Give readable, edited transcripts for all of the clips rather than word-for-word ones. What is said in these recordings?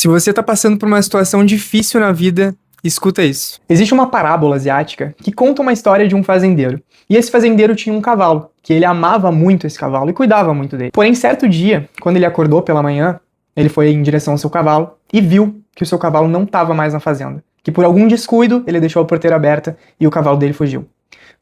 Se você tá passando por uma situação difícil na vida, escuta isso. Existe uma parábola asiática que conta uma história de um fazendeiro. E esse fazendeiro tinha um cavalo, que ele amava muito esse cavalo e cuidava muito dele. Porém, certo dia, quando ele acordou pela manhã, ele foi em direção ao seu cavalo e viu que o seu cavalo não estava mais na fazenda. Que por algum descuido, ele deixou a porteira aberta e o cavalo dele fugiu.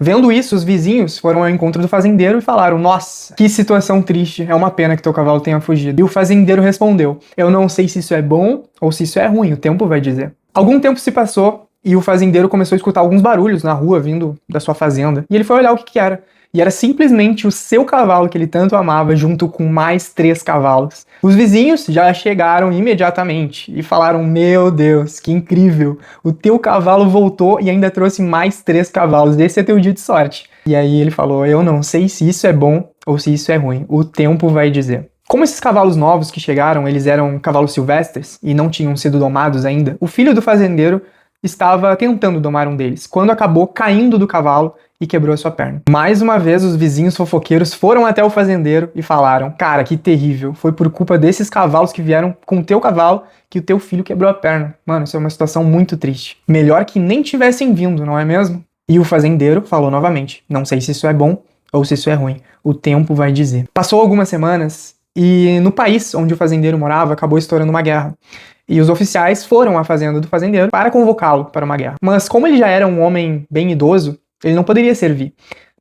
Vendo isso, os vizinhos foram ao encontro do fazendeiro e falaram: nossa, que situação triste, é uma pena que teu cavalo tenha fugido. E o fazendeiro respondeu: eu não sei se isso é bom ou se isso é ruim, o tempo vai dizer. Algum tempo se passou e o fazendeiro começou a escutar alguns barulhos na rua vindo da sua fazenda. E ele foi olhar o que era. E era simplesmente o seu cavalo que ele tanto amava, junto com mais 3 cavalos. Os vizinhos já chegaram imediatamente e falaram: meu Deus, que incrível! O teu cavalo voltou e ainda trouxe mais 3 cavalos. Esse é teu dia de sorte. E aí ele falou: eu não sei se isso é bom ou se isso é ruim. O tempo vai dizer. Como esses cavalos novos que chegaram, eles eram cavalos silvestres e não tinham sido domados ainda, o filho do fazendeiro estava tentando domar um deles, quando acabou caindo do cavalo e quebrou a sua perna. Mais uma vez, os vizinhos fofoqueiros foram até o fazendeiro e falaram: cara, que terrível, foi por culpa desses cavalos que vieram com o teu cavalo que o teu filho quebrou a perna. Mano, isso é uma situação muito triste. Melhor que nem tivessem vindo, não é mesmo? E o fazendeiro falou novamente: não sei se isso é bom ou se isso é ruim, o tempo vai dizer. Passou algumas semanas e no país onde o fazendeiro morava acabou estourando uma guerra. E os oficiais foram à fazenda do fazendeiro para convocá-lo para uma guerra. Mas como ele já era um homem bem idoso, ele não poderia servir.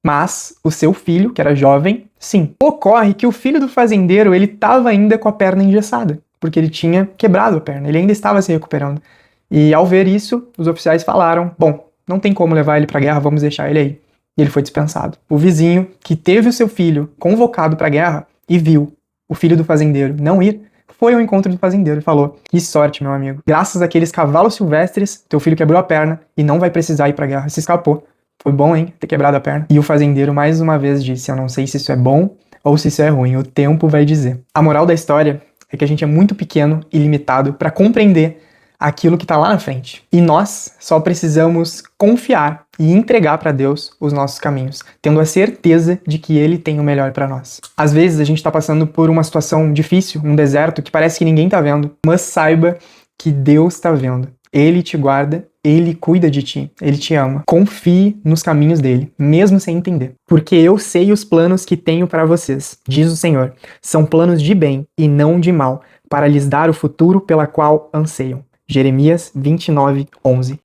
Mas o seu filho, que era jovem, sim. Ocorre que o filho do fazendeiro, ele estava ainda com a perna engessada, porque ele tinha quebrado a perna, ele ainda estava se recuperando. E ao ver isso, os oficiais falaram: bom, não tem como levar ele para a guerra, vamos deixar ele aí. E ele foi dispensado. O vizinho, que teve o seu filho convocado para a guerra e viu o filho do fazendeiro não ir, foi ao encontro do fazendeiro e falou: que sorte, meu amigo. Graças àqueles cavalos silvestres, teu filho quebrou a perna e não vai precisar ir pra guerra. Se escapou. Foi bom, hein, ter quebrado a perna. E o fazendeiro mais uma vez disse: eu não sei se isso é bom ou se isso é ruim, o tempo vai dizer. A moral da história é que a gente é muito pequeno e limitado para compreender aquilo que tá lá na frente. E nós só precisamos confiar e entregar para Deus os nossos caminhos, tendo a certeza de que Ele tem o melhor para nós. Às vezes a gente tá passando por uma situação difícil, um deserto que parece que ninguém tá vendo, mas saiba que Deus tá vendo. Ele te guarda, Ele cuida de ti, Ele te ama. Confie nos caminhos dele, mesmo sem entender. Porque eu sei os planos que tenho para vocês, diz o Senhor. São planos de bem e não de mal, para lhes dar o futuro pela qual anseiam. Jeremias 29:11.